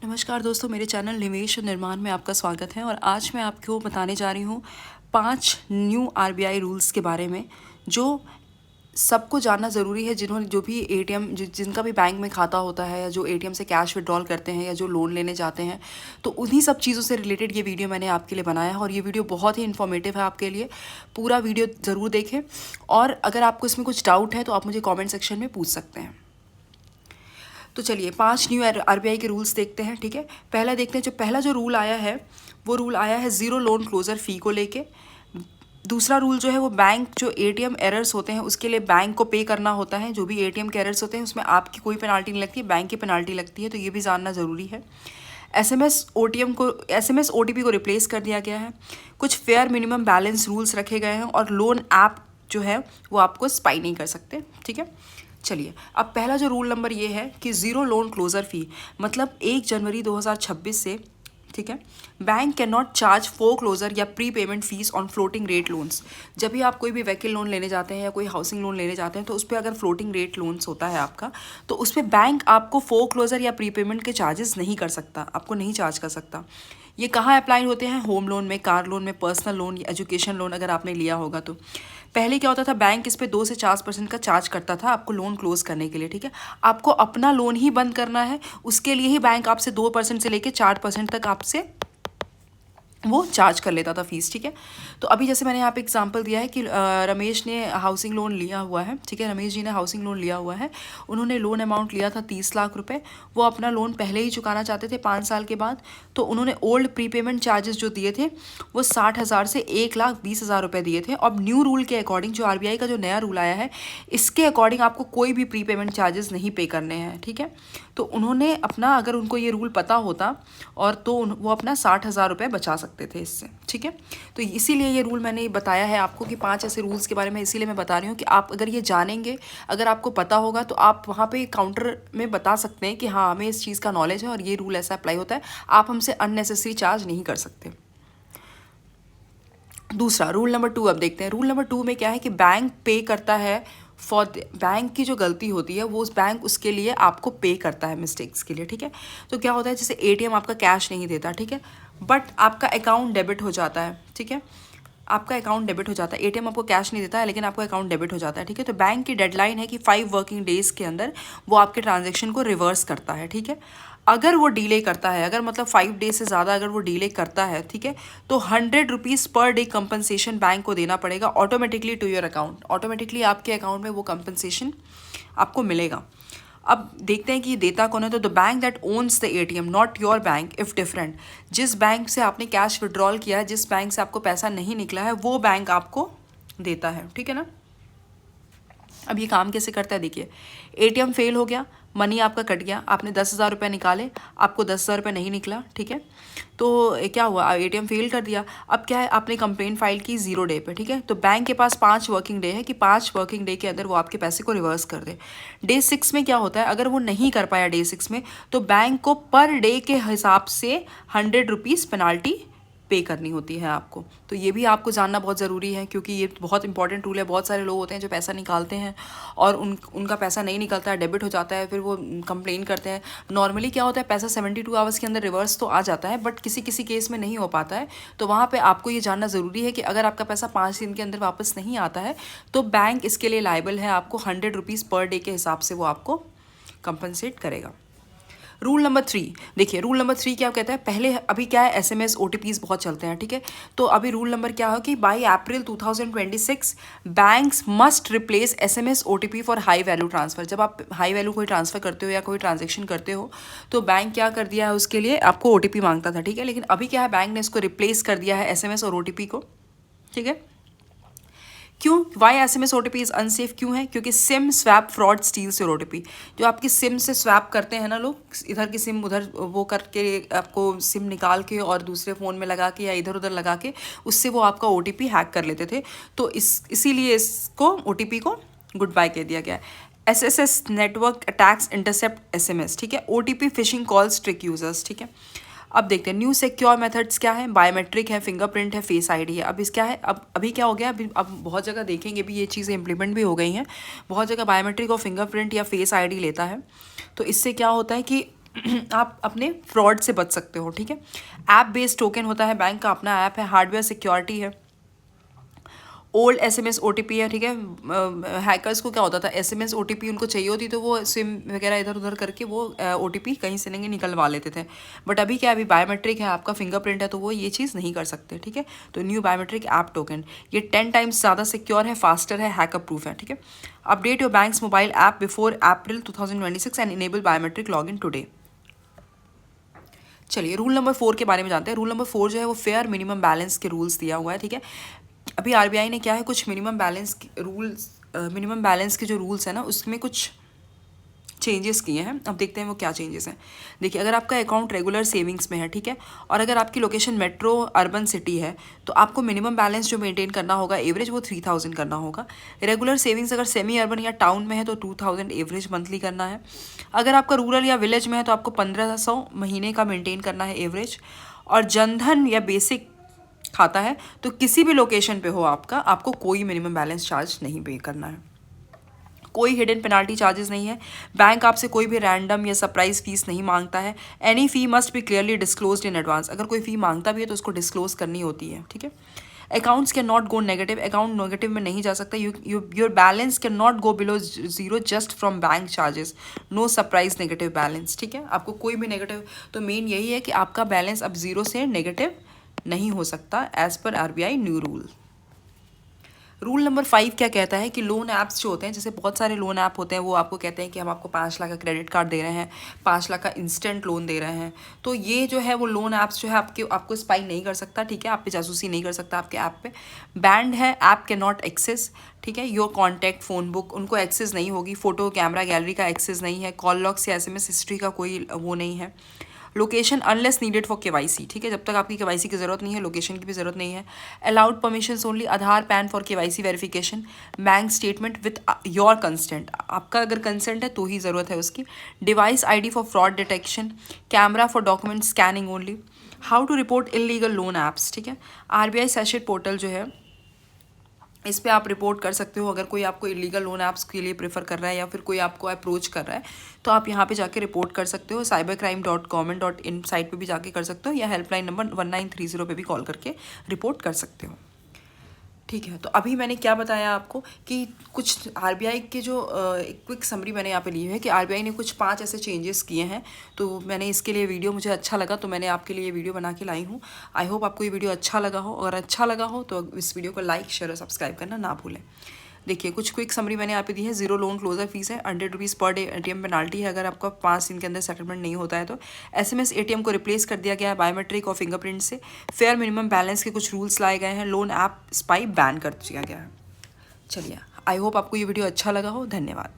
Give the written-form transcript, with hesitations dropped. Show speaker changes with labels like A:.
A: नमस्कार दोस्तों, मेरे चैनल निवेश और निर्माण में आपका स्वागत है। और आज मैं आपको बताने जा रही हूँ 5 न्यू आरबीआई रूल्स के बारे में जो सबको जानना ज़रूरी है। जिन्होंने जो भी एटीएम जिनका भी बैंक में खाता होता है या जो एटीएम से कैश विड्रॉल करते हैं या जो लोन लेने जाते हैं, तो उन्हीं सब चीज़ों से रिलेटेड ये वीडियो मैंने आपके लिए बनाया है। और ये वीडियो बहुत ही इन्फॉर्मेटिव है आपके लिए। पूरा वीडियो ज़रूर देखें और अगर आपको इसमें कुछ डाउट है तो आप मुझे कॉमेंट सेक्शन में पूछ सकते हैं। तो चलिए 5 न्यू आरबीआई के रूल्स देखते हैं। ठीक है, पहला देखते हैं। पहला जो रूल आया है वो रूल आया है ज़ीरो लोन क्लोजर फ़ी को लेके। दूसरा रूल जो है वो बैंक जो एटीएम एरर्स होते हैं उसके लिए बैंक को पे करना होता है। जो भी एटीएम के एरर्स होते हैं उसमें आपकी कोई पेनाल्टी नहीं लगती है, बैंक की पेनाल्टी लगती है। तो ये भी जानना ज़रूरी है। एसएमएस ओटीपी को रिप्लेस कर दिया गया है। कुछ फेयर मिनिमम बैलेंस रूल्स रखे गए हैं और लोन ऐप जो है वो आपको स्पाई नहीं कर सकते। ठीक है, चलिए अब पहला जो रूल नंबर ये है कि ज़ीरो लोन क्लोजर फ़ी, मतलब 1 जनवरी 2026 से, ठीक है, bank can not charge foreclosure या prepayment fees on floating rate loans. जब भी आप कोई भी व्हीकल लोन लेने जाते हैं या कोई हाउसिंग लोन लेने जाते हैं तो उस पर अगर फ्लोटिंग रेट लोन्स होता है आपका, तो उस पर बैंक आपको फोर क्लोजर या प्री पेमेंट के चार्जेस नहीं कर सकता, आपको नहीं चार्ज कर सकता। ये कहाँ अप्लाई होते हैं? होम लोन में, कार लोन में, पर्सनल लोन या एजुकेशन लोन अगर आपने लिया होगा तो। पहले क्या होता था, बैंक इस पे 2 से 4% का चार्ज करता था आपको लोन क्लोज करने के लिए। ठीक है, आपको अपना लोन ही बंद करना है, उसके लिए ही बैंक आपसे 2% से लेके 4% तक आपसे वो चार्ज कर लेता था फीस। ठीक है, तो अभी जैसे मैंने यहाँ पे एग्जांपल दिया है कि रमेश ने हाउसिंग लोन लिया हुआ है। ठीक है, रमेश जी ने हाउसिंग लोन लिया हुआ है। उन्होंने लोन अमाउंट लिया था 30 लाख रुपए। वो अपना लोन पहले ही चुकाना चाहते थे 5 साल के बाद। तो उन्होंने ओल्ड प्रीपेमेंट चार्जेस जो दिए थे वो 60,000 से 1,20,000 रुपये दिए थे। अब न्यू रूल के अकॉर्डिंग, जो आरबीआई का जो नया रूल आया है, इसके अकॉर्डिंग आपको कोई भी प्रीपेमेंट चार्जेस नहीं पे करने हैं। ठीक है, तो उन्होंने अपना, अगर उनको ये रूल पता होता और तो वो अपना 60,000 रुपये बचा सकते थे इससे। ठीक है, तो इसीलिए ये रूल मैंने बताया है आपको कि 5 ऐसे रूल्स के बारे में इसीलिए मैं बता रही हूँ कि आप अगर ये जानेंगे, अगर आपको पता होगा तो आप वहाँ पे काउंटर में बता सकते हैं कि हाँ, हमें इस चीज़ का नॉलेज है और ये रूल ऐसा अप्लाई होता है। आप हमसे अननेसेसरी चार्ज नहीं कर सकते। दूसरा रूल नंबर 2 अब देखते हैं। रूल नंबर 2 में क्या है कि बैंक पे करता है फॉर बैंक की जो गलती होती है वो उस बैंक उसके लिए आपको पे करता है मिस्टेक्स के लिए। ठीक है, तो क्या होता है, जैसे एटीएम आपका कैश नहीं देता, ठीक है, बट आपका अकाउंट डेबिट हो जाता है। ठीक है, आपका अकाउंट डेबिट हो जाता है। एटीएम आपको कैश नहीं देता है लेकिन आपका अकाउंट डेबिट हो जाता है। ठीक है, तो बैंक की डेडलाइन है कि 5 वर्किंग डेज के अंदर वो आपके ट्रांजेक्शन को रिवर्स करता है। ठीक है, अगर वो डिले करता है, अगर मतलब 5 डेज से ज़्यादा अगर वो डिले करता है, ठीक है, तो 100 rupees per day compensation bank को देना पड़ेगा automatically to your account. Automatically आपके अकाउंट में वो कंपनसेशन आपको मिलेगा। अब देखते हैं कि ये देता कौन है। तो the bank that owns the ATM, not your bank if different. जिस बैंक से आपने कैश विड्रॉल किया है, जिस बैंक से आपको पैसा नहीं निकला है, वो बैंक आपको देता है। ठीक है ना। अब ये काम कैसे करता है, देखिए, एटीएम फेल हो गया, मनी आपका कट गया, आपने 10,000 रुपये निकाले, आपको 10,000 रुपये नहीं निकला। ठीक है, तो क्या हुआ, एटीएम फेल कर दिया। अब क्या है, आपने कंप्लेंट फाइल की 0 डे पे। ठीक है, तो बैंक के पास 5 वर्किंग डे है कि 5 वर्किंग डे के अंदर वो आपके पैसे को रिवर्स कर दे। डे 6 में क्या होता है, अगर वो नहीं कर पाया डे 6 में, तो बैंक को पर डे के हिसाब से 100 रुपीज़ पेनाल्टी पे करनी होती है आपको। तो ये भी आपको जानना बहुत ज़रूरी है क्योंकि ये बहुत इंपॉर्टेंट रूल है। बहुत सारे लोग होते हैं जो पैसा निकालते हैं और उनका पैसा नहीं निकलता है, डेबिट हो जाता है, फिर वो कंप्लेन करते हैं। नॉर्मली क्या होता है, पैसा 72 आवर्स के अंदर रिवर्स तो आ जाता है, बट किसी किसी केस में नहीं हो पाता है। तो वहाँ पर आपको ये जानना ज़रूरी है कि अगर आपका पैसा 5 दिन के अंदर वापस नहीं आता है तो बैंक इसके लिए लायबल है, आपको 100 रुपीज़ पर डे के हिसाब से वो आपको कंपनसेट करेगा। रूल नंबर 3 देखिए, रूल नंबर 3 क्या कहता है, पहले अभी क्या है, एसएमएस ओटीपीज बहुत चलते हैं। ठीक है, तो अभी रूल नंबर क्या है कि by April 2026 banks must replace SMS OTP for high value transfer. जब आप हाई वैल्यू कोई ट्रांसफर करते हो या कोई ट्रांजेक्शन करते हो तो बैंक क्या कर दिया है, उसके लिए आपको ओटीपी मांगता था। ठीक है, लेकिन अभी क्या है, बैंक ने इसको रिप्लेस कर दिया है एसएमएस और ओटीपी को। ठीक है, क्यों, why SMS OTP is unsafe क्यों है, क्योंकि SIM swap fraud steals your OTP. जो आपकी सिम से स्वैप करते हैं ना लोग, इधर की सिम उधर वो करके आपको सिम निकाल के और दूसरे फ़ोन में लगा के या इधर उधर लगा के उससे वो आपका ओटीपी हैक कर लेते थे। तो इसीलिए इसको ओटीपी को गुड बाय कह दिया गया है। SSS network attacks intercept SMS. ठीक है, OTP fishing calls trick users. ठीक है, अब देखते हैं न्यू सिक्योर मेथड्स क्या है, बायोमेट्रिक है, फिंगरप्रिंट है, फेस आईडी है। अब इस क्या है, अब अभी क्या हो गया, अब बहुत जगह देखेंगे भी ये चीज़ें इंप्लीमेंट भी हो गई हैं। बहुत जगह बायोमेट्रिक और फिंगरप्रिंट या फेस आईडी लेता है। तो इससे क्या होता है कि आप अपने फ्रॉड से बच सकते हो, ठीक है। ऐप बेस्ड टोकन होता है, बैंक का अपना ऐप है, हार्डवेयर सिक्योरिटी है, ओल्ड SMS OTP है, ठीक है। हैकर्स को क्या होता था, SMS OTP उनको चाहिए होती तो वो सिम वगैरह इधर उधर करके वो OTP कहीं से नहीं निकलवा लेते थे। बट अभी क्या, अभी बायोमेट्रिक है, आपका फिंगरप्रिंट है, तो वो ये चीज़ नहीं कर सकते, ठीक है। तो न्यू बायोमेट्रिक ऐप टोकन ये 10 टाइम्स ज़्यादा सिक्योर है, फास्टर है, हैकर प्रूफ है, ठीक है। Update your banks mobile app before April 2026 and enable biometric log in today. चलिए रूल नंबर 4 के बारे में जानते हैं। रूल नंबर 4 जो है वो फेयर मिनिमम बैलेंस के रूल्स दिया हुआ है, ठीक है। अभी RBI ने क्या है, कुछ minimum balance rules, minimum balance के जो रूल्स हैं ना उसमें कुछ चेंजेस किए हैं। अब देखते हैं वो क्या चेंजेस हैं। देखिए, अगर आपका अकाउंट रेगुलर सेविंग्स में है, ठीक है, और अगर आपकी लोकेशन मेट्रो अर्बन सिटी है, तो आपको मिनिमम बैलेंस जो मेंटेन करना होगा एवरेज वो 3000 करना होगा। रेगुलर सेविंग्स अगर सेमी अर्बन या टाउन में है तो 2000 एवरेज मंथली करना है। अगर आपका रूरल या विलेज में है तो आपको 1500 महीने का मेंटेन करना है एवरेज। और जनधन या बेसिक खाता है तो किसी भी लोकेशन पे हो आपका, आपको कोई मिनिमम बैलेंस चार्ज नहीं पे करना है, कोई हिडन पेनाल्टी चार्जेस नहीं है। बैंक आपसे कोई भी रैंडम या सरप्राइज फीस नहीं मांगता है। Any fee must be clearly disclosed in advance. अगर कोई फी मांगता भी है तो उसको डिस्क्लोज करनी होती है, ठीक है। Accounts can not go negative, account negative में नहीं जा सकता। Your balance can not go below zero just from bank charges, no surprise negative balance, ठीक है। आपको कोई भी नेगेटिव, तो मेन यही है कि आपका बैलेंस अब जीरो से नेगेटिव नहीं हो सकता as per RBI new rule. Rule number 5 क्या कहता है कि लोन ऐप्स जो होते हैं, जैसे बहुत सारे लोन ऐप होते हैं, वो आपको कहते हैं कि हम आपको 5 लाख का क्रेडिट कार्ड दे रहे हैं, 5 लाख का इंस्टेंट लोन दे रहे हैं। तो ये जो है वो लोन ऐप्स जो है आपको स्पाई नहीं कर सकता, ठीक है, आप पे जासूसी नहीं कर सकता आपके ऐप पे। बैंड है, ऐप के नॉट एक्सेस, ठीक है। योर कॉन्टैक्ट, फ़ोन बुक उनको एक्सेस नहीं होगी, फोटो कैमरा गैलरी का एक्सेस नहीं है, कॉल लॉग्स या SMS हिस्ट्री का कोई वो नहीं है। Location unless needed for KYC, ठीक है, जब तक आपकी KYC की ज़रूरत नहीं है, लोकेशन की भी ज़रूरत नहीं है। Allowed permissions only Aadhaar PAN for KYC verification, bank statement with your consent, आपका अगर कंसेंट है तो ही ज़रूरत है उसकी। Device ID for fraud detection, camera for document scanning only. How to report illegal loan apps, ठीक है। RBI सैशेट पोर्टल जो है इस पर आप रिपोर्ट कर सकते हो। अगर कोई आपको इलीगल लोन ऐप्स के लिए प्रेफर कर रहा है या फिर कोई आपको अप्रोच कर रहा है तो आप यहाँ पे जाके रिपोर्ट कर सकते हो। cybercrime.government.in साइट पे भी जाके कर सकते हो या हेल्पलाइन नंबर 1930 पे भी कॉल करके रिपोर्ट कर सकते हो, ठीक है। तो अभी मैंने क्या बताया आपको कि कुछ RBI के जो क्विक समरी मैंने यहाँ पे ली है कि RBI ने कुछ 5 ऐसे चेंजेस किए हैं। तो मैंने इसके लिए वीडियो, मुझे अच्छा लगा तो मैंने आपके लिए वीडियो बना के लाई हूँ। आई होप आपको ये वीडियो अच्छा लगा हो। अगर अच्छा लगा हो तो इस वीडियो को लाइक, शेयर और सब्सक्राइब करना ना भूलें। देखिए, कुछ क्विक समरी मैंने यहाँ पे दी है। 0 लोन क्लोजर फीस है, 100 rupees per day ATM penalty है अगर आपका 5 दिन के अंदर सेटलमेंट नहीं होता है तो। SMS ATM को रिप्लेस कर दिया गया है बायोमेट्रिक और फिंगरप्रिंट से। फेयर मिनिमम बैलेंस के कुछ रूल्स लाए गए हैं। लोन ऐप स्पाई बैन कर दिया गया है। चलिए, आई होप आपको ये वीडियो अच्छा लगा हो। धन्यवाद।